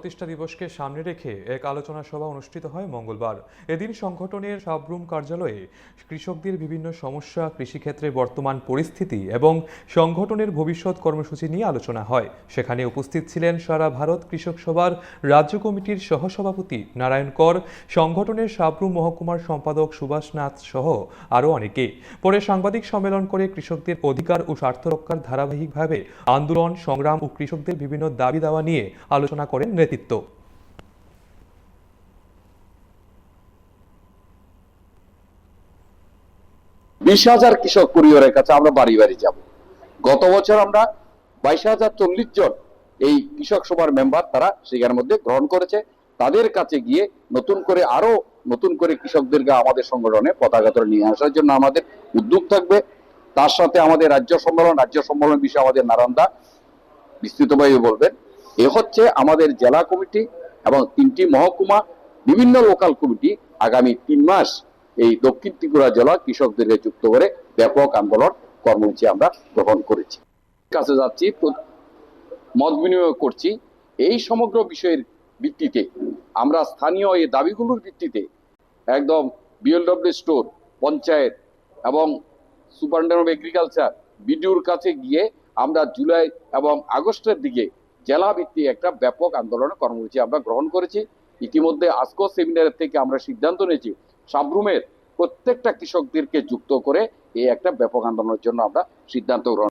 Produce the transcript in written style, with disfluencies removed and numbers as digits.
প্রতিষ্ঠা দিবসকে সামনে রেখে এক আলোচনা সভা অনুষ্ঠিত হয় মঙ্গলবার। এদিন সংগঠনের সাবরুম কার্যালয়ে কৃষকদের বিভিন্ন সমস্যা, কৃষিক্ষেত্রে বর্তমান পরিস্থিতি এবং সংগঠনের ভবিষ্যৎ কর্মসূচি নিয়ে আলোচনা হয়। সেখানে উপস্থিত ছিলেন সারা ভারত কৃষক সভার রাজ্য কমিটির সহসভাপতি নারায়ণ কর, সংগঠনের সাবরুম মহকুমার সম্পাদক সুভাষ নাথ সহ আরও অনেকে। পরে সাংবাদিক সম্মেলন করে কৃষকদের অধিকার ও স্বার্থ রক্ষার ধারাবাহিকভাবে আন্দোলন, সংগ্রাম ও কৃষকদের বিভিন্ন দাবি দাওয়া নিয়ে আলোচনা করেন নেতৃত্ব। 20,000 কৃষক পরিবারের কাছে আমরা বাড়ি বাড়ি যাব। গত বছর আমরা 22,040 জন এই কৃষক সভার মেম্বার তারা সেখানের মধ্যে গ্রহণ করেছে। তাদের কাছে গিয়ে আরো নতুন করে কৃষকদেরকে আমাদের সংগঠনে পতাকা ধরে নিয়ে আসার জন্য আমাদের উদ্যোগ থাকবে। তার সাথে আমাদের রাজ্য সম্মেলন বিষয়ে আমাদের নারায়ণদা বিস্তৃতভাবে বলবেন। এ হচ্ছে আমাদের জেলা কমিটি এবং 3টি মহকুমা, বিভিন্ন লোকাল কমিটি আগামী 3 মাস এই দক্ষিণ ত্রিপুরা জেলা কৃষকদেরকে যুক্ত করে ব্যাপক আন্দোলন কর্মসূচি আমরা গ্রহণ করেছি। কাছে যাচ্ছি, মত বিনিময় করছি। এই সমগ্র বিষয়ের ভিত্তিতে আমরা স্থানীয় এই দাবিগুলোর ভিত্তিতে একদম বিএলডব্লিউ স্টোর, পঞ্চায়েত এবং সুপারিনটেন্ডেন্ট অফ এগ্রিকালচার, বিডিওর কাছে গিয়ে আমরা জুলাই এবং আগস্টের দিকে জেলা ভিত্তিক একটা ব্যাপক আন্দোলনের কর্মসূচি আমরা গ্রহণ করেছি। ইতিমধ্যে আজকো সেমিনারের থেকে আমরা সিদ্ধান্ত নিয়েছি সাবরুমের প্রত্যেকটা কৃষকদেরকে যুক্ত করে এই একটা ব্যাপক আন্দোলনের জন্য আমরা সিদ্ধান্ত গ্রহণ